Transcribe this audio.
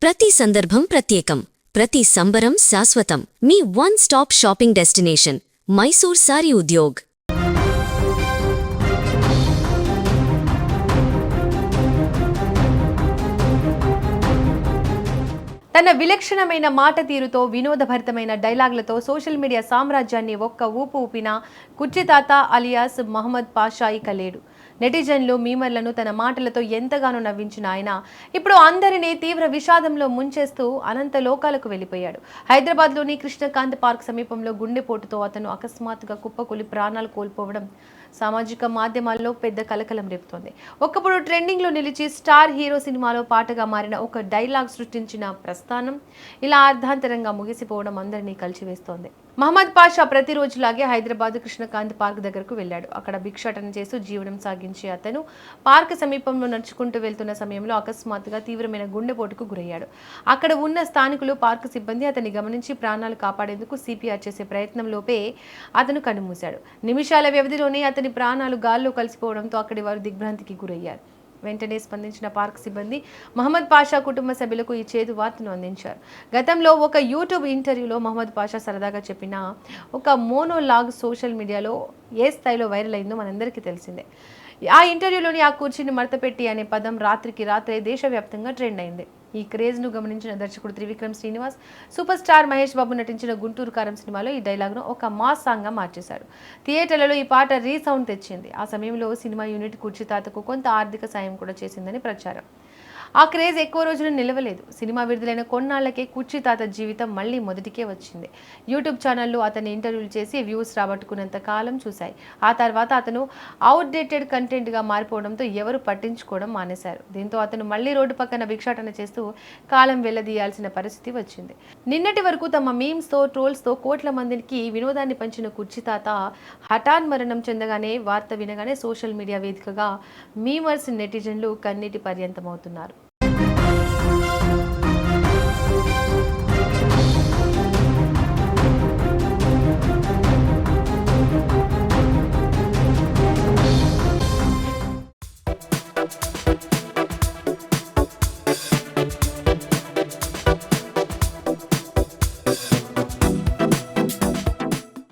ప్రతి సందర్భం ప్రత్యేకం, ప్రతి సంబరం శాశ్వతం. మీ one stop shopping destination Mysore Saree Udyog. తన విలక్షణమైన మాట తీరుతో, వినోదభరితమైన డైలాగులతో సోషల్ మీడియా సామ్రాజ్యాన్ని ఒక్క ఊపు ఊపిన కుర్చీతాత అలియాస్ మహమ్మద్ పాషా ఇక లేడు. నెటిజన్లు, మీమర్లను తన మాటలతో ఎంతగానో నవ్వించిన ఆయన ఇప్పుడు అందరినీ తీవ్ర విషాదంలో ముంచేస్తూ అనంత లోకాలకు వెళ్ళిపోయాడు. హైదరాబాద్లోని కృష్ణకాంత్ పార్క్ సమీపంలో గుండెపోటుతో అతను అకస్మాత్తుగా కుప్పకూలి ప్రాణాలు కోల్పోవడం సామాజిక మాధ్యమాల్లో పెద్ద కలకలం రేపుతోంది. ఒకప్పుడు ట్రెండింగ్లో నిలిచి స్టార్ హీరో సినిమాలో పాటగా మారిన ఒక డైలాగ్ సృష్టించిన ప్రస్థానం ఇలా అర్ధాంతరంగా ముగిసిపోవడం అందరినీ కలిచివేస్తోంది. మహమ్మద్ పాషా ప్రతిరోజులాగే హైదరాబాద్ కృష్ణకాంత్ పార్క్ దగ్గరకు వెళ్ళాడు. అక్కడ భిక్షాటన చేస్తూ జీవనం సాగించే అతను పార్క్ సమీపంలో నడుచుకుంటూ వెళ్తున్న సమయంలో అకస్మాత్తుగా తీవ్రమైన గుండెపోటుకు గురయ్యాడు. అక్కడ ఉన్న స్థానికులు, పార్క్ సిబ్బంది అతన్ని గమనించి ప్రాణాలు కాపాడేందుకు సిపిఆర్ చేసే ప్రయత్నంలోపే అతను కన్నుమూశాడు. నిమిషాల వ్యవధిలోనే అతని ప్రాణాలు గాల్లో కలిసిపోవడంతో అక్కడి వారు దిగ్భ్రాంతికి గురయ్యారు. వెంటనే స్పందించిన పార్క్ సిబ్బంది మహమ్మద్ పాషా కుటుంబ సభ్యులకు ఈ చేదు వార్తను అందించారు. గతంలో ఒక యూట్యూబ్ ఇంటర్వ్యూలో మహమ్మద్ పాషా సరదాగా చెప్పిన ఒక మోనోలాగ్ సోషల్ మీడియాలో ఏ స్థాయిలో వైరల్ అయిందో మనందరికీ తెలిసిందే. ఆ ఇంటర్వ్యూలోని ఆ కుర్చీని మడతపెట్టి అనే పదం రాత్రికి రాత్రే దేశవ్యాప్తంగా ట్రెండ్ అయింది. ఈ క్రేజ్ను గమనించిన దర్శకుడు త్రివిక్రమ్ శ్రీనివాస్, సూపర్ స్టార్ మహేష్ బాబు నటించిన గుంటూరు కారం సినిమాలో ఈ డైలాగ్ను ఒక మాస్ సాంగ్గా మార్చేశాడు. థియేటర్లలో ఈ పాట రీసౌండ్ తెచ్చింది. ఆ సమయంలో సినిమా యూనిట్ కుర్చీతాతకు కొంత ఆర్థిక సాయం కూడా చేసిందని ప్రచారం. ఆ క్రేజ్ ఎక్కువ రోజులు నిలవలేదు. సినిమా విడుదలైన కొన్నాళ్లకే కుర్చీతాత జీవితం మళ్లీ మొదటికే వచ్చింది. యూట్యూబ్ ఛానళ్లు అతన్ని ఇంటర్వ్యూలు చేసి వ్యూస్ రాబట్టుకున్నంత కాలం చూశాయి. ఆ తర్వాత అతను అవుట్డేటెడ్ కంటెంట్గా మారిపోవడంతో ఎవరు పట్టించుకోవడం మానేశారు. దీంతో అతను మళ్లీ రోడ్డు పక్కన భిక్షాటన చేస్తూ కాలం వెళ్లదీయాల్సిన పరిస్థితి వచ్చింది. నిన్నటి వరకు తమ మీమ్స్తో, ట్రోల్స్తో కోట్ల మందికి వినోదాన్ని పంచిన కుర్చీతాత హఠాన్ మరణం చెందగానే వార్త వినగానే సోషల్ మీడియా వేదికగా మీమర్స్, నెటిజన్లు కన్నీటి పర్యంతమవుతున్నారు.